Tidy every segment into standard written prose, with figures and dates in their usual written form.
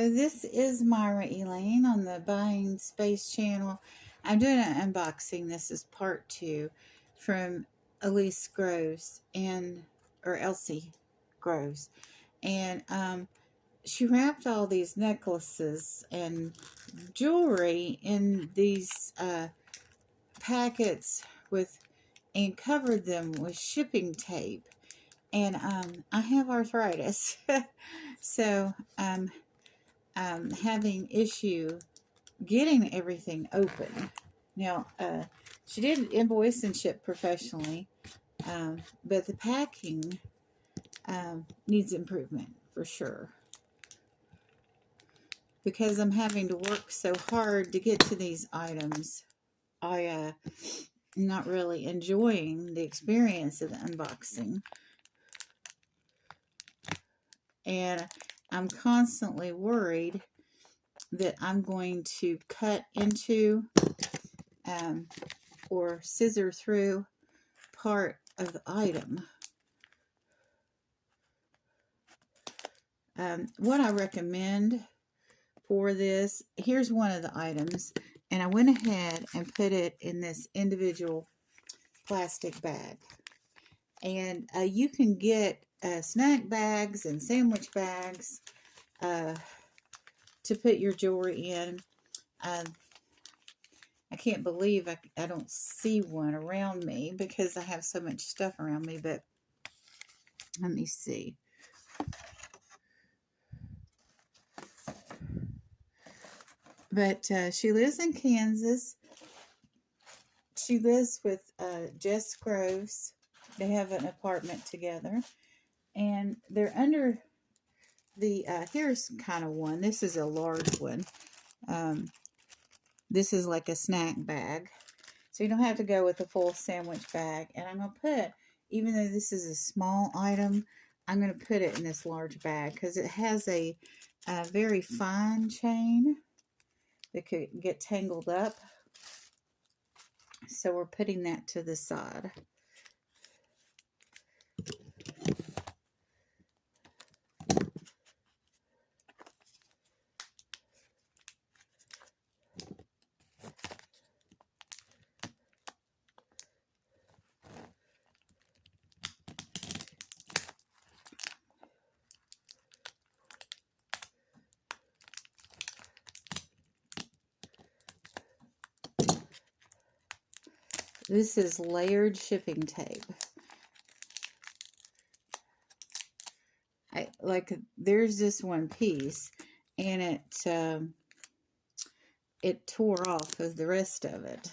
Hello, this is Myra Elaine on the Buying Space channel. I'm doing an unboxing. This is part 2 from Elise Groves or Elsie Groves. And she wrapped all these necklaces and jewelry in these packets and covered them with shipping tape. And I have arthritis, so having issue getting everything open. Now, she did invoice and ship professionally, but the packing needs improvement for sure. Because I'm having to work so hard to get to these items, I'm not really enjoying the experience of the unboxing. And I'm constantly worried that I'm going to cut into or scissor through part of the item. What I recommend for this, here's one of the items, and I went ahead and put it in this individual plastic bag. And you can get snack bags and sandwich bags to put your jewelry in. I can't believe I don't see one around me because I have so much stuff around me, but let me see. But she lives in Kansas. She lives with Jess Groves. They have an apartment together. And they're under the, here's kind of one. This is a large one. This is like a snack bag. So you don't have to go with a full sandwich bag. And I'm going to put, even though this is a small item, I'm going to put it in this large bag because it has a very fine chain that could get tangled up. So we're putting that to the side. This is layered shipping tape. There's this one piece, and it tore off of the rest of it.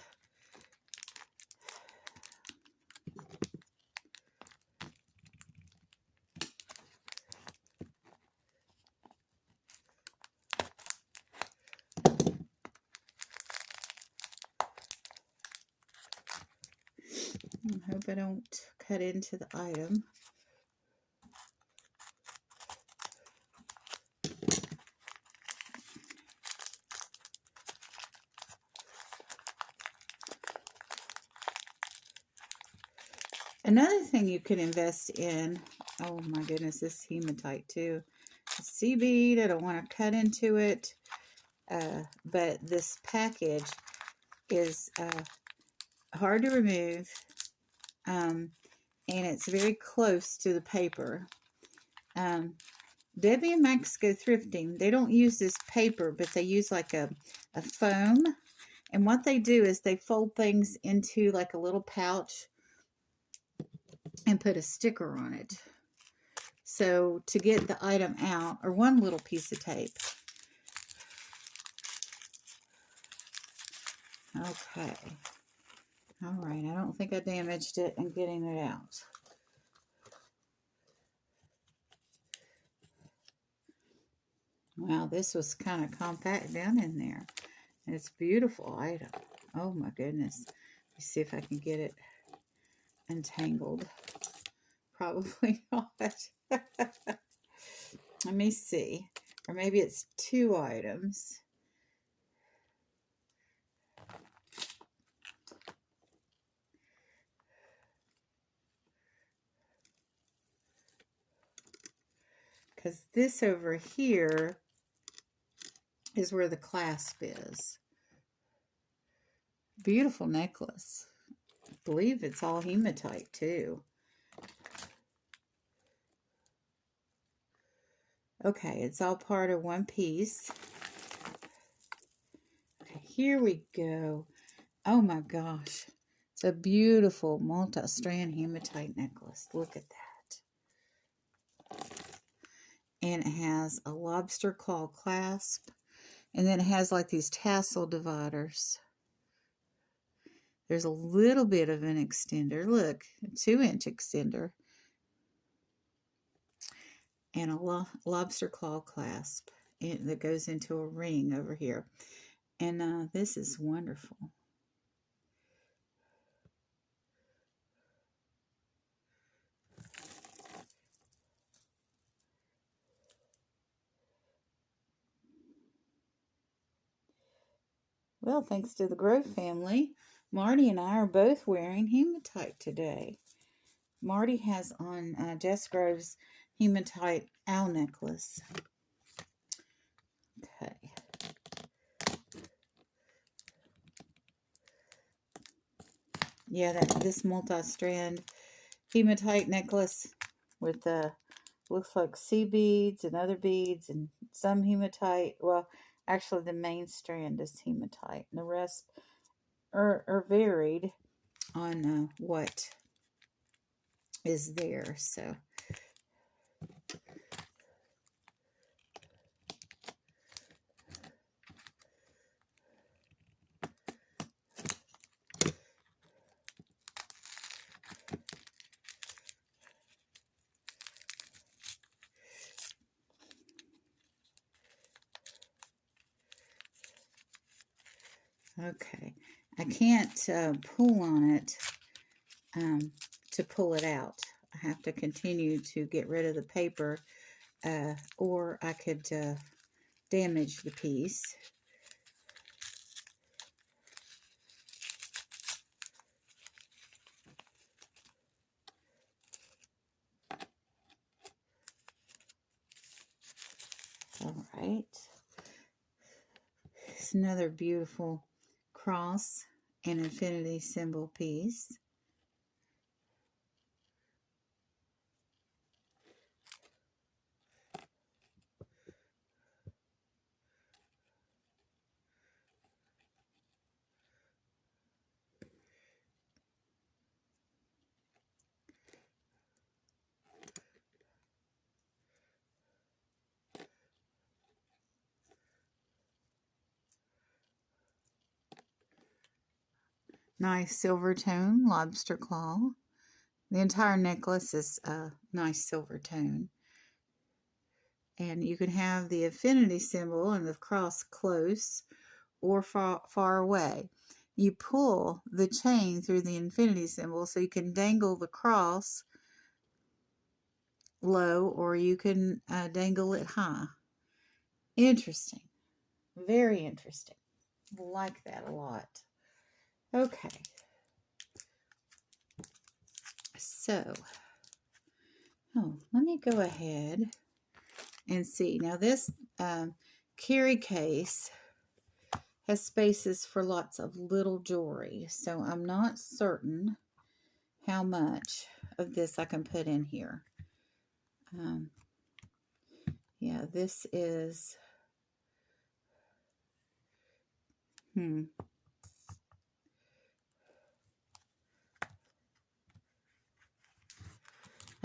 I hope I don't cut into the item. Another thing you could invest in, oh my goodness, this hematite too. Sea bead, I don't want to cut into it, but this package is hard to remove, and it's very close to the paper. Debbie and Max Go Thrifting, they don't use this paper, but they use like a foam. And what they do is they fold things into like a little pouch and put a sticker on it. So to get the item out, or one little piece of tape. Okay. All right, I don't think I damaged it in getting it out. Wow, this was kind of compact down in there. And it's a beautiful item. Oh my goodness. Let's see if I can get it untangled. Probably not. Let me see. Or maybe it's 2 items. Because this over here is where the clasp is. Beautiful necklace. I believe it's all hematite too. Okay, it's all part of one piece. Okay, here we go. Oh my gosh. It's a beautiful multi-strand hematite necklace. Look at that. And it has a lobster claw clasp. And then it has like these tassel dividers. There's a little bit of an extender. Look, a 2-inch extender. And a lobster claw clasp that goes into a ring over here. And this is wonderful. Well, thanks to the Grove family, Marty and I are both wearing hematite today. Marty has on Jess Grove's hematite owl necklace. Okay. Yeah, this multi-strand hematite necklace with looks like sea beads and other beads and some hematite. Well, actually the main strand is hematite and the rest are varied on what is there. So okay, I can't pull on it to pull it out. I have to continue to get rid of the paper, or I could damage the piece. All right. It's another beautiful cross and infinity symbol piece. Nice silver tone lobster claw. The entire necklace is a nice silver tone. And you can have the infinity symbol and the cross close or far away. You pull the chain through the infinity symbol so you can dangle the cross low, or you can dangle it high. Interesting. Very interesting. I like that a lot. Okay. So, let me go ahead and see. Now this carry case has spaces for lots of little jewelry. So I'm not certain how much of this I can put in here. Yeah, this is,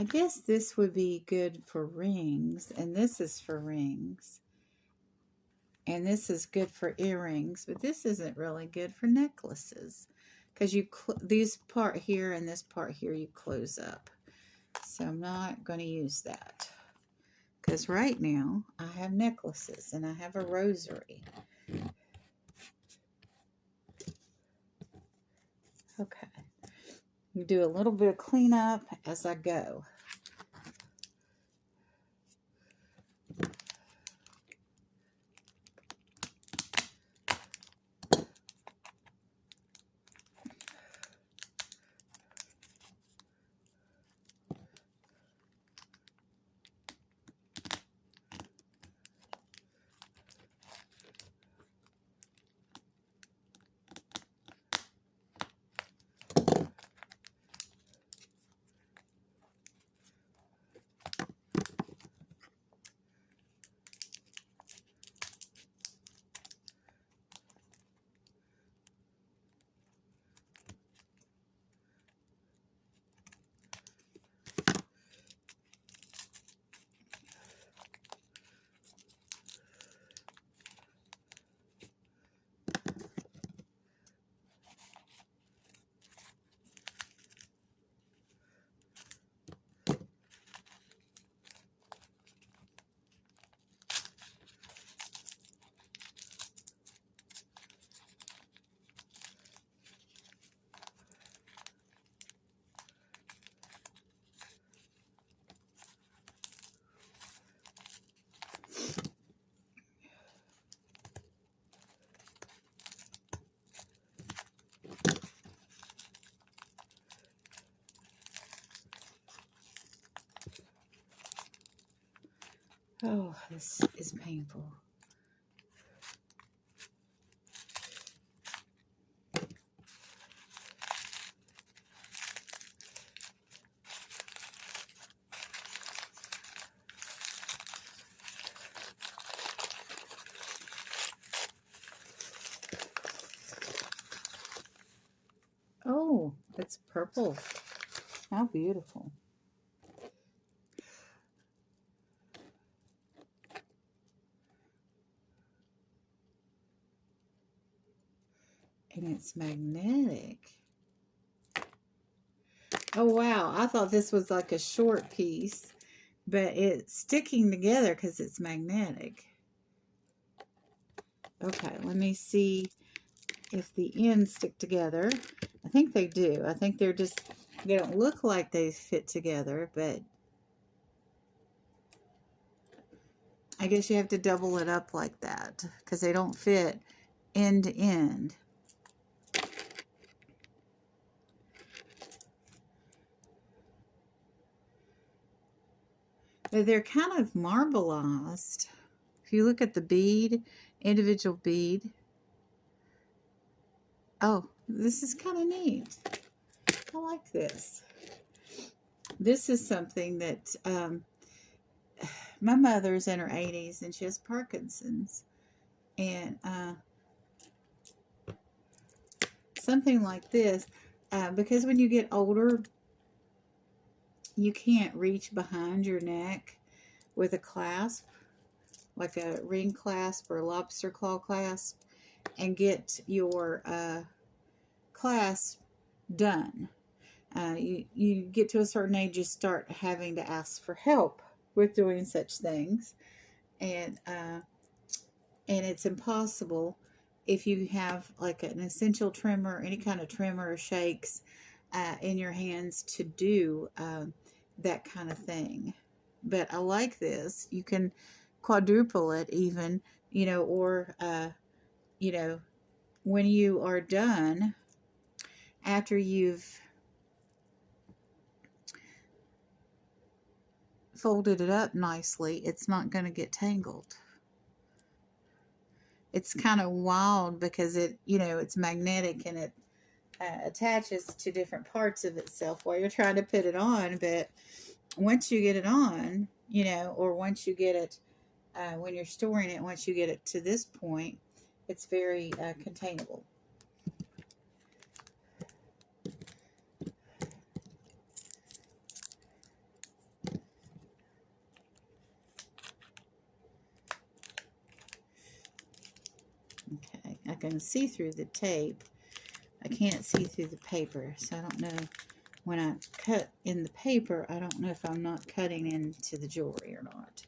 I guess this would be good for rings, and this is for rings. And this is good for earrings, but this isn't really good for necklaces because these part here and this part here you close up. So I'm not going to use that because right now I have necklaces and I have a rosary. Okay. You do a little bit of cleanup as I go. this is painful. Oh, it's purple. How beautiful. And it's magnetic. Oh, wow. I thought this was like a short piece, but it's sticking together because it's magnetic. Okay, let me see if the ends stick together. I think they do. I think they don't look like they fit together, but I guess you have to double it up like that because they don't fit end to end. But they're kind of marbleized. If you look at the bead, individual bead. Oh, this is kind of neat. I like this. This is something that my mother's in her 80s and she has Parkinson's. And something like this, because when you get older, you can't reach behind your neck with a clasp, like a ring clasp or a lobster claw clasp, and get your clasp done. You get to a certain age, you start having to ask for help with doing such things, and it's impossible if you have like an essential trimmer, any kind of trimmer or shakes in your hands to do that kind of thing. But I like this. You can quadruple it even, or when you are done, after you've folded it up nicely, it's not going to get tangled. It's kind of wild because it's magnetic and it attaches to different parts of itself while you're trying to put it on. But once you get it on, or once you get it, when you're storing it, once you get it to this point, it's very containable. Okay, I can see through the tape. I can't see through the paper, so I don't know. When I cut in the paper, I don't know if I'm not cutting into the jewelry or not.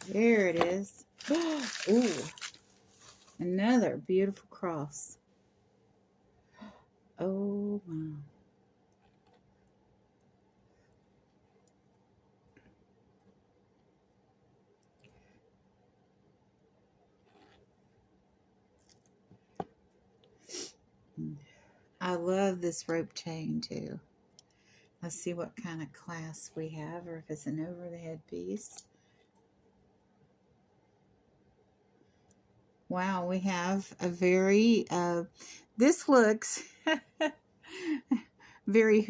There it is. Ooh, another beautiful cross. Oh, wow. I love this rope chain too. Let's see what kind of clasp we have, or if it's an over the head piece. Wow, we have a very, this looks very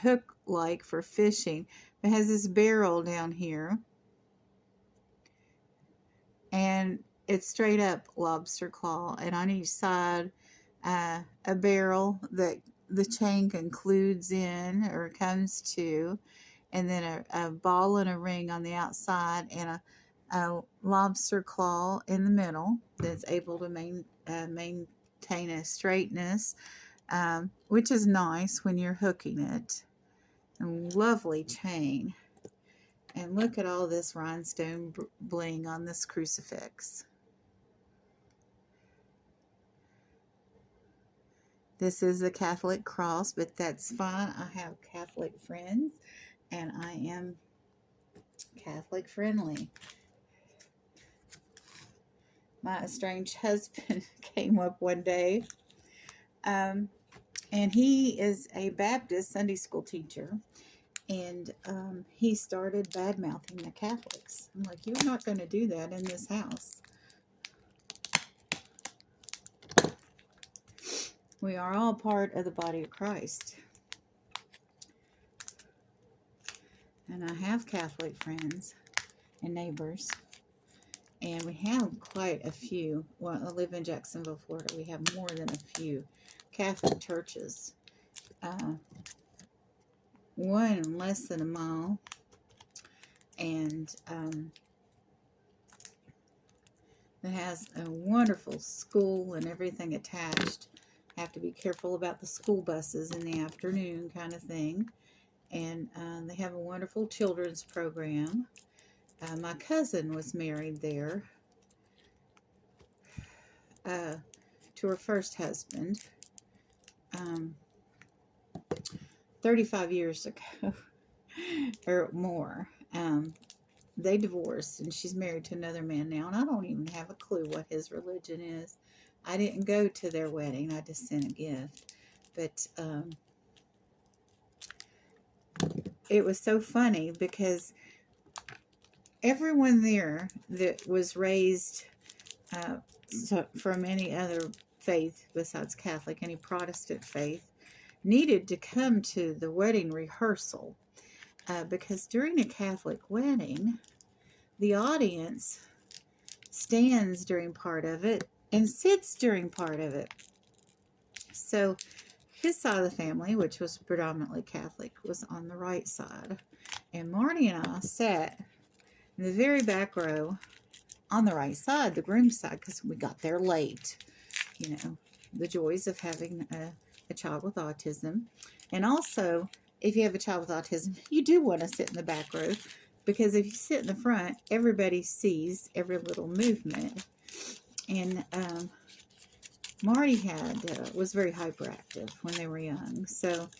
hook-like for fishing. It has this barrel down here, and it's straight up lobster claw, and on each side, a barrel the chain concludes in or comes to, and then a ball and a ring on the outside, and a lobster claw in the middle that's able to maintain a straightness, which is nice when you're hooking it. And lovely chain. And look at all this rhinestone bling on this crucifix. This is a Catholic cross, but that's fine. I have Catholic friends, and I am Catholic friendly. My estranged husband came up one day, and he is a Baptist Sunday school teacher, and he started bad-mouthing the Catholics. I'm like, you're not going to do that in this house. We are all part of the body of Christ. And I have Catholic friends and neighbors. And we have quite a few. Well, I live in Jacksonville, Florida. We have more than a few Catholic churches. One less than a mile. And it has a wonderful school and everything attached. Have to be careful about the school buses in the afternoon kind of thing. And they have a wonderful children's program. My cousin was married there to her first husband 35 years ago or more. They divorced, and she's married to another man now, and I don't even have a clue what his religion is. I didn't go to their wedding. I just sent a gift. But it was so funny because everyone there that was raised from any other faith besides Catholic, any Protestant faith, needed to come to the wedding rehearsal because during a Catholic wedding, the audience stands during part of it and sits during part of it. So his side of the family, which was predominantly Catholic, was on the right side. And Marty and I sat in the very back row on the right side, the groom's side, because we got there late. You know, the joys of having a child with autism. And also, if you have a child with autism, you do want to sit in the back row, because if you sit in the front, everybody sees every little movement. And Marty was very hyperactive when they were young, so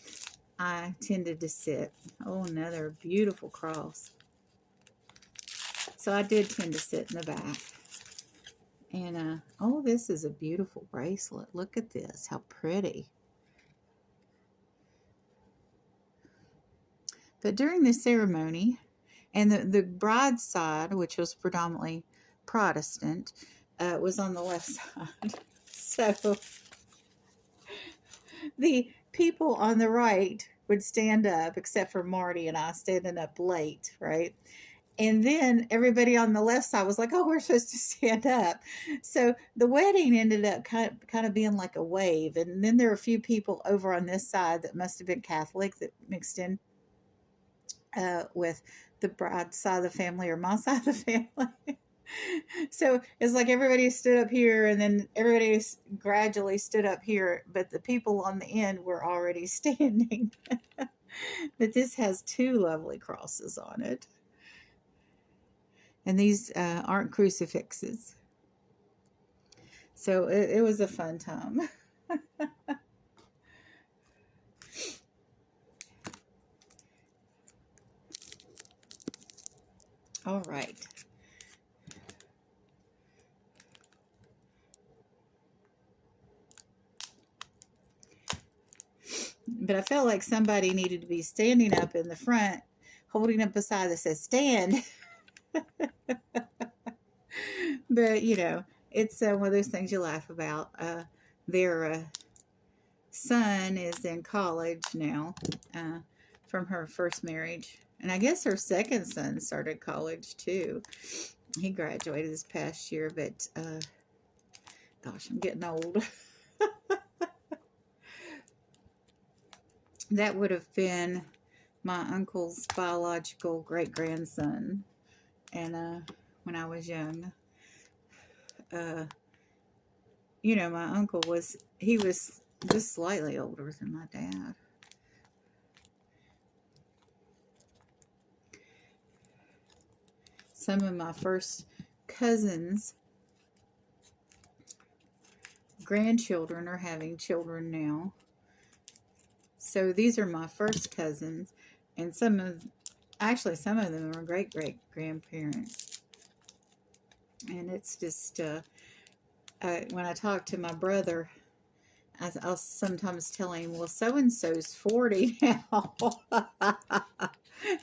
I tended to sit. Oh, another beautiful cross. So I did tend to sit in the back. And, oh, this is a beautiful bracelet. Look at this. How pretty. But during the ceremony, and the bride's side, which was predominantly Protestant, was on the left side. So the people on the right would stand up, except for Marty and I standing up late, right? And then everybody on the left side was like, oh, we're supposed to stand up. So the wedding ended up kind of being like a wave. And then there were a few people over on this side that must have been Catholic that mixed in with the bride's side of the family or my side of the family. So it's like everybody stood up here, and then everybody gradually stood up here, but the people on the end were already standing. But this has two lovely crosses on it. And these aren't crucifixes. So it was a fun time. All right. But I felt like somebody needed to be standing up in the front, holding up a sign that says stand. But, you know, it's one of those things you laugh about. Their son is in college now from her first marriage. And I guess her second son started college too. He graduated this past year, but gosh, I'm getting old. that would have been my uncle's biological great-grandson. And when I was young, uh, you know, my uncle he was just slightly older than my dad. Some of my first cousins' grandchildren are having children now. So these are my first cousins, and some of them are great-great-grandparents. And it's just, when I talk to my brother, I'll sometimes tell him, well, so-and-so's 40 now.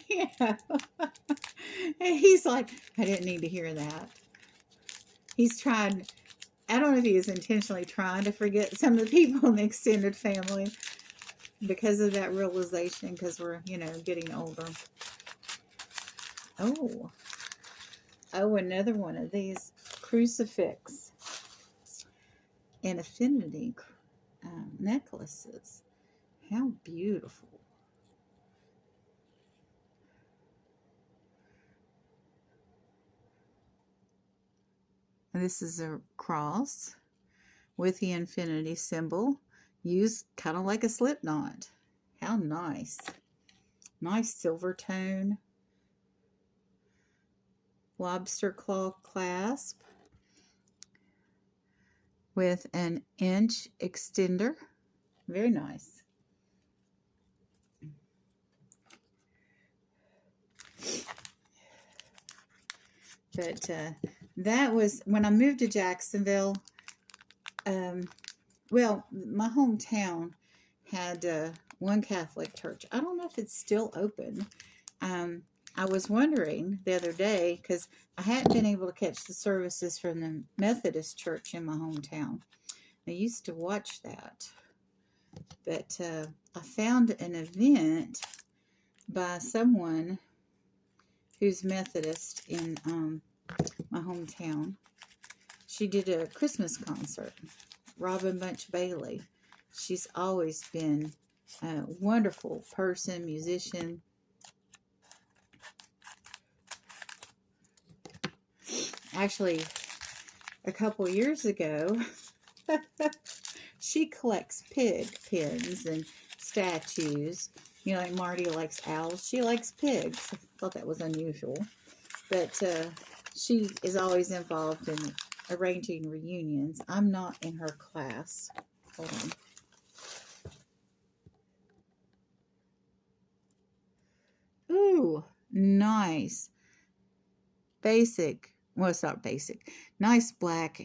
Yeah. And he's like, I didn't need to hear that. He's trying, I don't know if he is intentionally trying to forget some of the people in the extended family because of that realization, because we're, you know, getting older. Oh, another one of these crucifix and affinity necklaces. How beautiful. And this is a cross with the infinity symbol, used kind of like a slip knot. How nice. Nice silver tone. Lobster claw clasp with an inch extender. Very nice. But that was when I moved to Jacksonville. Well, my hometown had one Catholic church. I don't know if it's still open. I was wondering the other day, because I hadn't been able to catch the services from the Methodist church in my hometown. I used to watch that. But I found an event by someone who's Methodist in my hometown. She did a Christmas concert. Robin Bunch Bailey. She's always been a wonderful person, musician. Actually, a couple years ago, she collects pig pins and statues. You know, like Marty likes owls. She likes pigs. I thought that was unusual. But she is always involved in arranging reunions. I'm not in her class. Hold on. Ooh, nice. Basic. Well, it's not basic. Nice black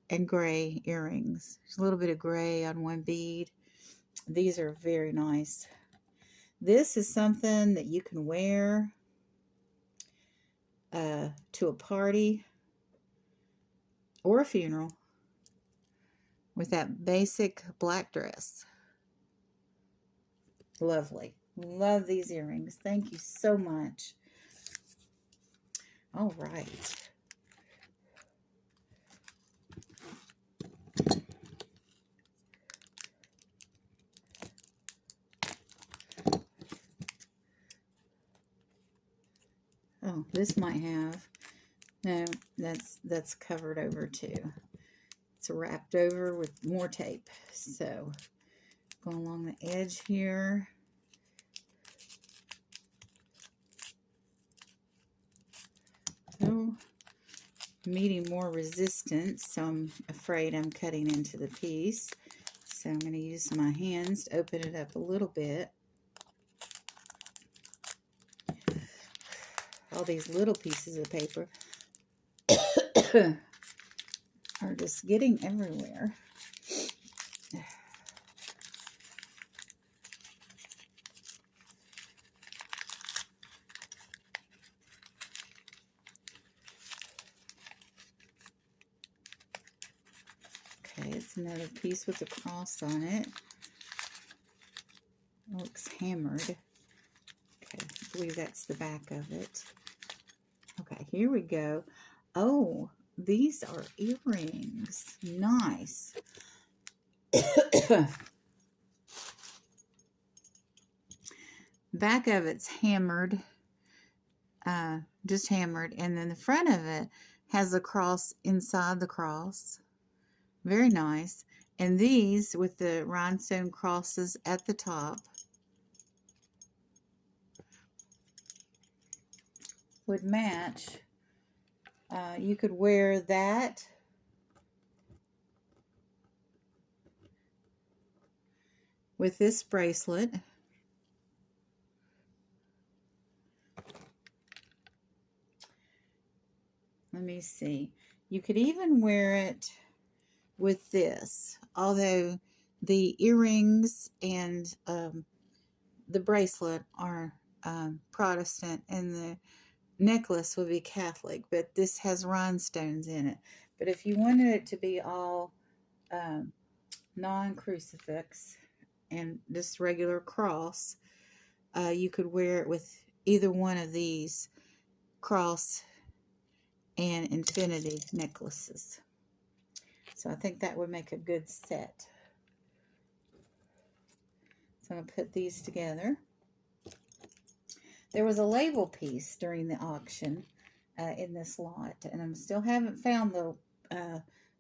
and gray earrings. There's a little bit of gray on one bead. These are very nice. This is something that you can wear to a party or a funeral with that basic black dress. Lovely. Love these earrings. Thank you so much. All right. Oh, this might have. No, that's covered over too. It's wrapped over with more tape. So, go along the edge here. So, meeting more resistance, so I'm afraid I'm cutting into the piece. So I'm going to use my hands to open it up a little bit. All these little pieces of paper are just getting everywhere. Okay, it's another piece with a cross on it. It looks hammered. Okay, I believe that's the back of it. Okay, here we go. Oh, these are earrings. Nice. back of it's hammered, just hammered, and then the front of it has a cross inside the cross. Very nice. And these with the rhinestone crosses at the top would match. You could wear that with this bracelet. Let me see. You could even wear it with this, although the earrings and the bracelet are Protestant and the necklace would be Catholic, but this has rhinestones in it. But if you wanted it to be all non-crucifix and just regular cross, you could wear it with either one of these cross and infinity necklaces. So I think that would make a good set. So I'm going to put these together. There was a label piece during the auction in this lot, and I still haven't found the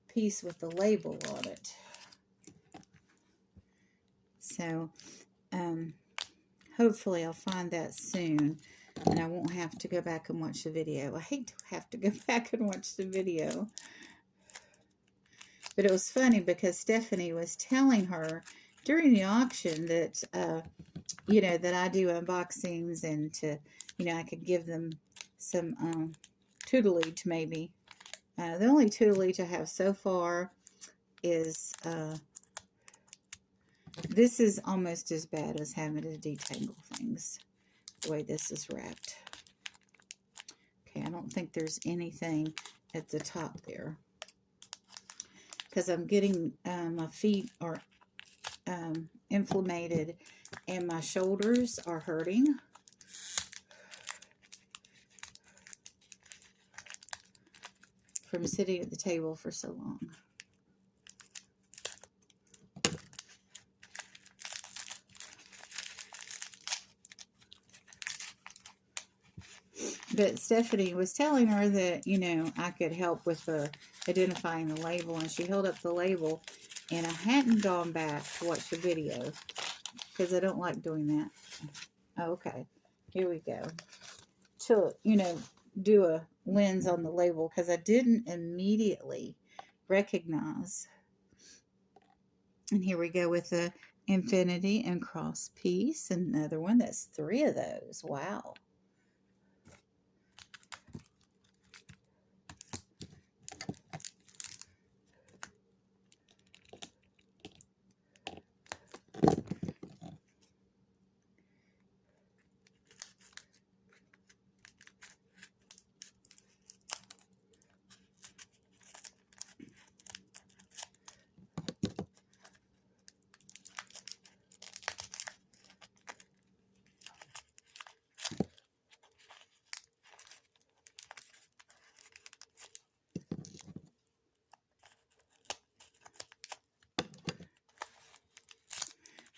piece with the label on it. So hopefully I'll find that soon, and I won't have to go back and watch the video. I hate to have to go back and watch the video. But it was funny because Stephanie was telling her during the auction that, you know, that I do unboxings and to, you know, I could give them some tutelage maybe. The only tutelage I have so far is, this is almost as bad as having to detangle things, the way this is wrapped. Okay, I don't think there's anything at the top there, because I'm getting, my feet are inflamed and my shoulders are hurting. From sitting at the table for so long. But Stephanie was telling her that, you know, I could help with the identifying the label, and she held up the label, and I hadn't gone back to watch the video because I don't like doing that. Oh, okay, here we go. To, you know, do a lens on the label because I didn't immediately recognize. And here we go with the infinity and cross piece. Another one. That's 3 of those. Wow.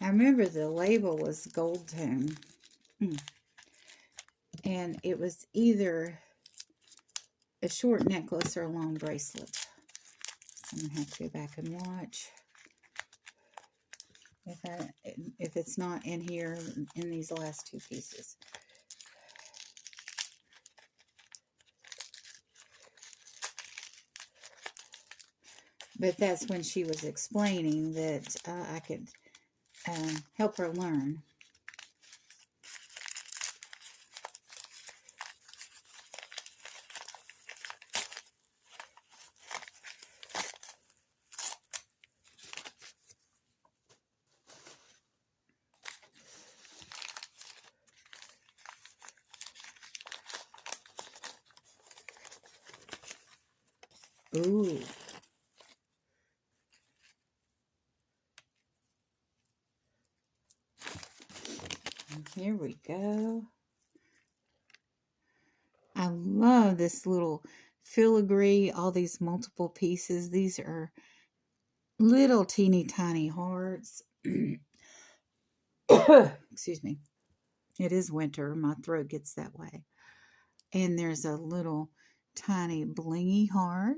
I remember the label was gold tone. And it was either a short necklace or a long bracelet. So I'm going to have to go back and watch if it's not in here in these last 2 pieces. But that's when she was explaining that I could help her learn. Ooh. Here we go. I love this little filigree, all these multiple pieces. These are little teeny tiny hearts. Excuse me. It is winter. My throat gets that way. And there's a little tiny blingy heart.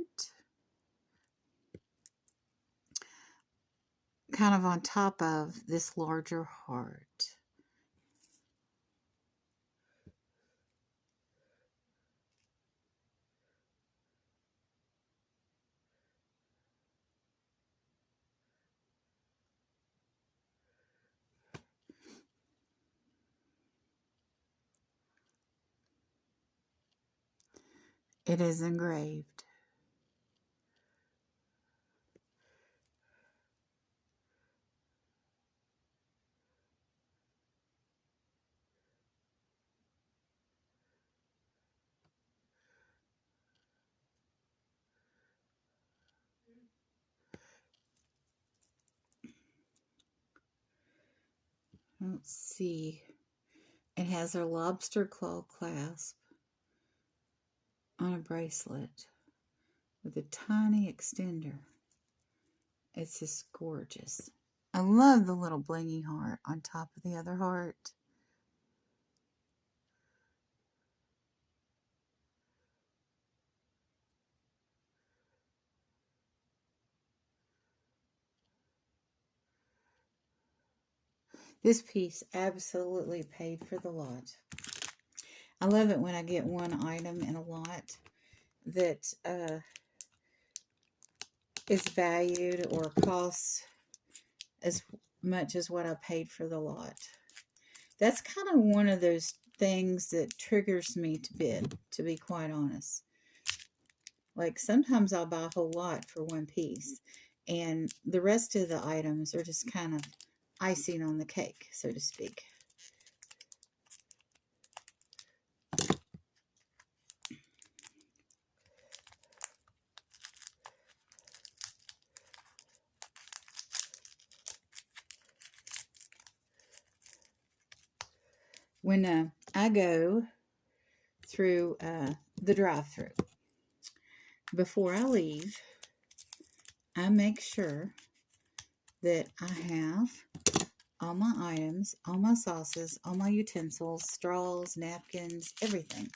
Kind of on top of this larger heart. It is engraved. Let's see. It has a lobster claw clasp on a bracelet with a tiny extender. It's just gorgeous. I love the little blingy heart on top of the other heart. This piece absolutely paid for the lot. I love it when I get one item in a lot that is valued or costs as much as what I paid for the lot. That's kind of one of those things that triggers me to bid, to be quite honest. Like sometimes I'll buy a whole lot for one piece, and the rest of the items are just kind of icing on the cake, so to speak. When I go through the drive-thru, before I leave, I make sure that I have all my items, all my sauces, all my utensils, straws, napkins, everything.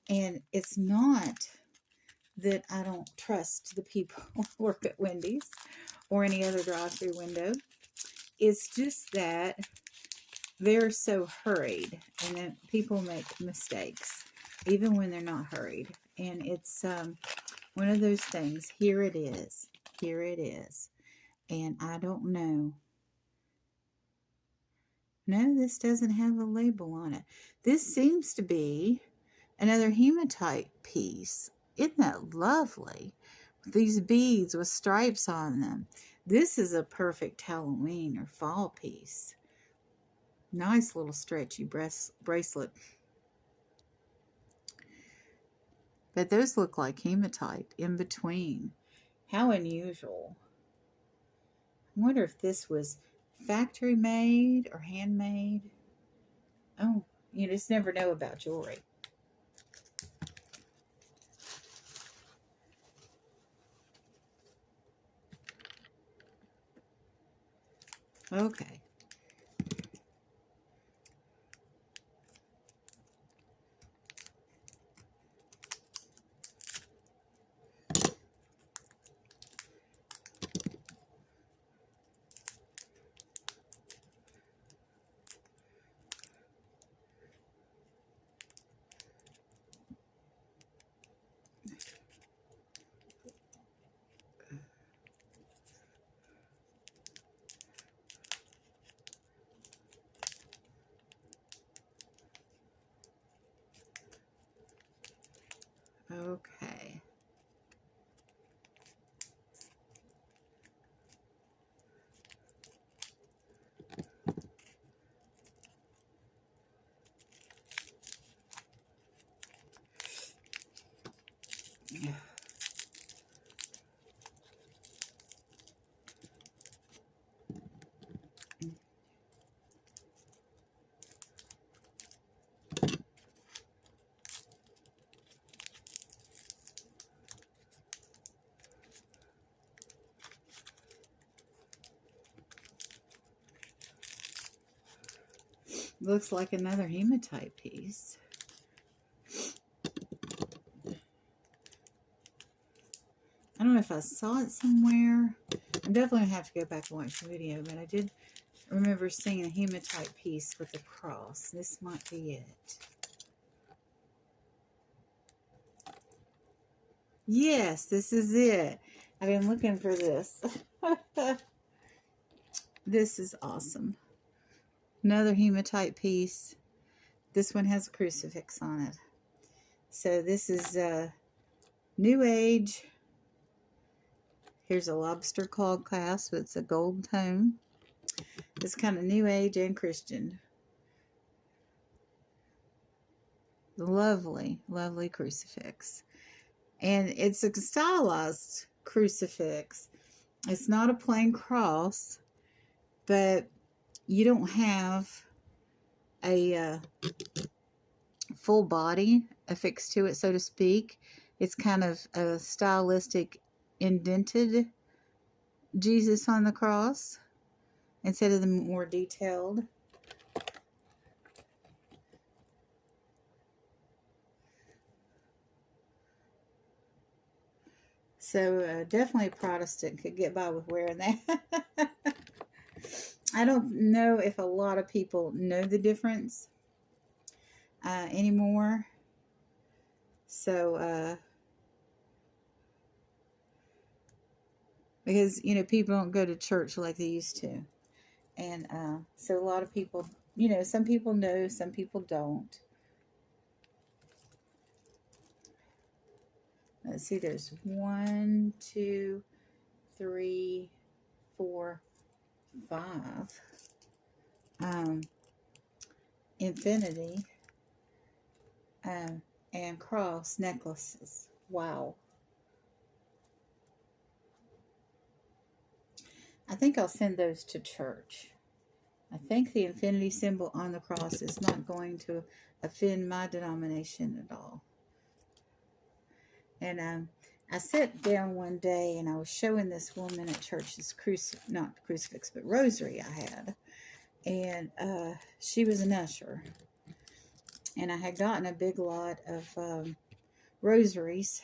And it's not that I don't trust the people who work at Wendy's or any other drive-thru window. It's just that they're so hurried, and then people make mistakes even when they're not hurried. And it's one of those things. Here it is. Here it is. And I don't know. No, this doesn't have a label on it. This seems to be another hematite piece. Isn't that lovely? These beads with stripes on them. This is a perfect Halloween or fall piece. Nice little stretchy bracelet. But those look like hematite in between. How unusual. I wonder if this was factory made or handmade. Oh, you just never know about jewelry. Okay. Okay. Looks like another hematite piece. I don't know if I saw it somewhere. I'm definitely going to have to go back and watch the video, but I did remember seeing a hematite piece with a cross. This might be it. Yes, this is it. I've been looking for this. This is awesome. Another hematite piece. This one has a crucifix on it. So this is New Age. Here's a lobster claw clasp. It's a gold tone. It's kind of New Age and Christian. Lovely, lovely crucifix. And it's a stylized crucifix. It's not a plain cross, but you don't have a full body affixed to it, so to speak. It's kind of a stylistic indented Jesus on the cross instead of the more detailed. So definitely a Protestant could get by with wearing that. I don't know if a lot of people know the difference anymore. So, because, you know, people don't go to church like they used to. And so a lot of people, you know, some people know, some people don't. Let's see, there's 1, 2, 3, 4, 5. Infinity and cross necklaces. Wow. I think I'll send those to church. I think the infinity symbol on the cross is not going to offend my denomination at all. And I sat down one day and I was showing this woman at church this not crucifix, but rosary I had. And she was an usher. And I had gotten a big lot of rosaries.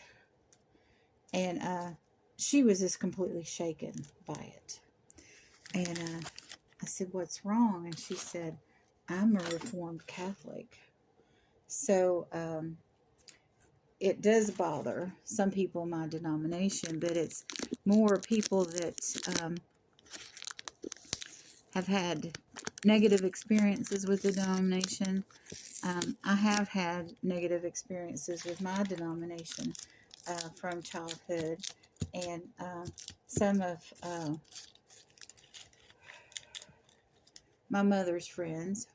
And she was just completely shaken by it. And I said, "What's wrong?" And she said, "I'm a Reformed Catholic." So it does bother some people in my denomination, but it's more people that have had negative experiences with the denomination. I have had negative experiences with my denomination from childhood, and some of my mother's friends.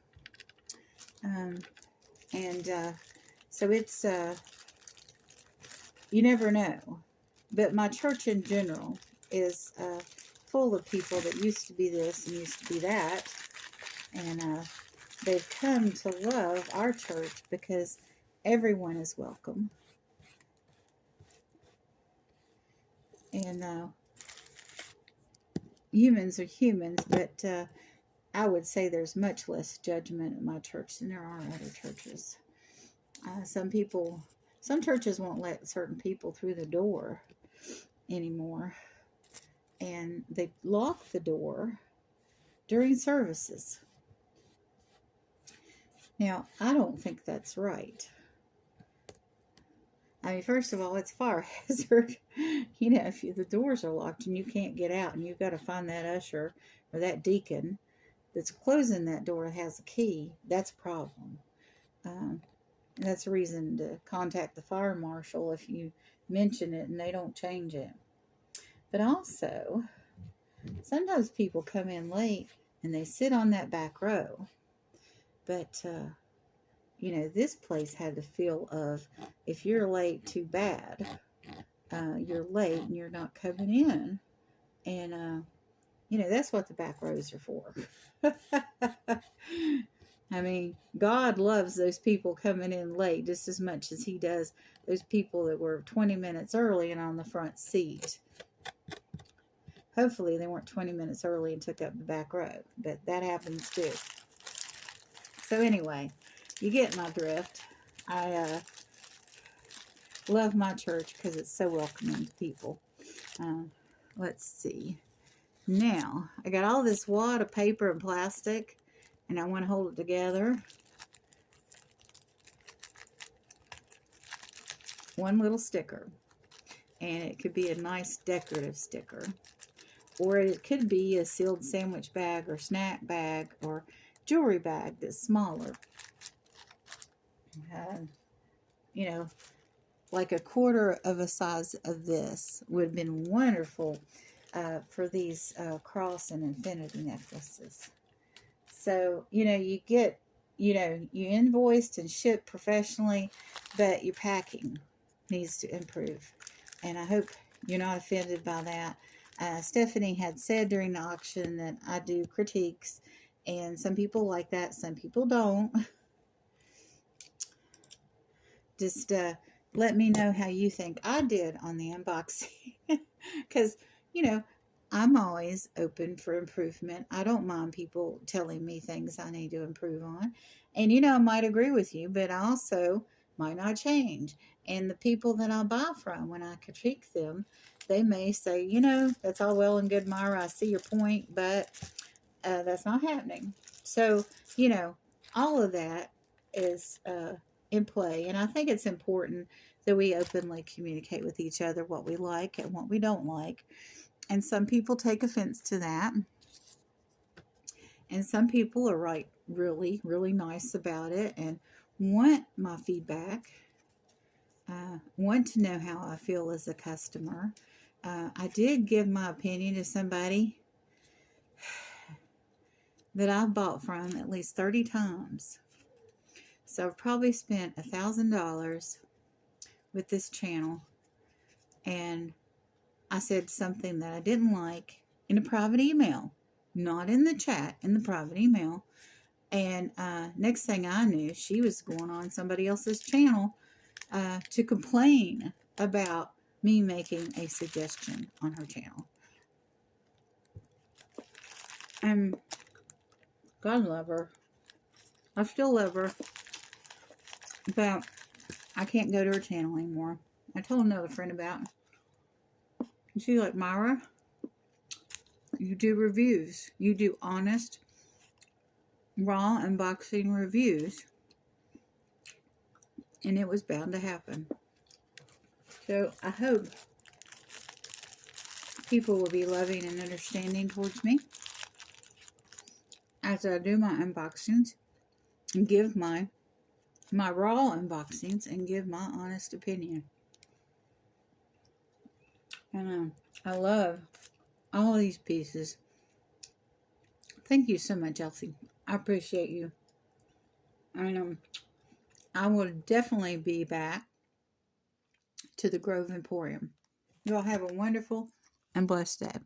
So it's, you never know. But my church in general is full of people that used to be this and used to be that. And they've come to love our church because everyone is welcome. And humans are humans, but I would say there's much less judgment at my church than there are other churches. Some churches won't let certain people through the door anymore. And they lock the door during services. Now, I don't think that's right. I mean, first of all, it's fire hazard. You know, if the doors are locked and you can't get out and you've got to find that usher or that deacon that's closing that door has a key, that's a problem. That's a reason to contact the fire marshal if you mention it and they don't change it. But also, sometimes people come in late and they sit on that back row. But, you know, this place had the feel of, if you're late, too bad. You're late and you're not coming in. And, you know, that's what the back rows are for. I mean, God loves those people coming in late just as much as he does those people that were 20 minutes early and on the front seat. Hopefully they weren't 20 minutes early and took up the back row, but that happens too. So anyway, you get my drift. I love my church because it's so welcoming to people. Let's see. Now, I got all this wad of paper and plastic, and I want to hold it together. One little sticker. And it could be a nice decorative sticker. Or it could be a sealed sandwich bag or snack bag or jewelry bag that's smaller. You know, like a quarter of a size of this would have been wonderful for these cross and infinity necklaces. So, you know, you get, you invoiced and shipped professionally, but your packing needs to improve. And I hope you're not offended by that. Stephanie had said during the auction that I do critiques, and some people like that, some people don't. Just let me know how you think I did on the unboxing. Because, I'm always open for improvement. I don't mind people telling me things I need to improve on. And, I might agree with you, but I also might not change. And the people that I buy from, when I critique them, they may say, that's all well and good, Myra. I see your point, but that's not happening. So, all of that is in play. And I think it's important that we openly communicate with each other what we like and what we don't like. And some people take offense to that. And some people are really, really nice about it and want my feedback. Want to know how I feel as a customer. I did give my opinion to somebody that I've bought from at least 30 times. So I've probably spent $1,000 with this channel. And I said something that I didn't like in a private email. Not in the chat, in the private email. And next thing I knew, she was going on somebody else's channel to complain about me making a suggestion on her channel. And God love her. I still love her. But I can't go to her channel anymore. I told another friend about it. She's like, Myra, you do reviews. You do honest, raw unboxing reviews. And it was bound to happen. So I hope people will be loving and understanding towards me as I do my unboxings and give my raw unboxings and give my honest opinion. And I love all these pieces. Thank you so much, Elsie. I appreciate you. And I will definitely be back to the Grove Emporium. You all have a wonderful and blessed day.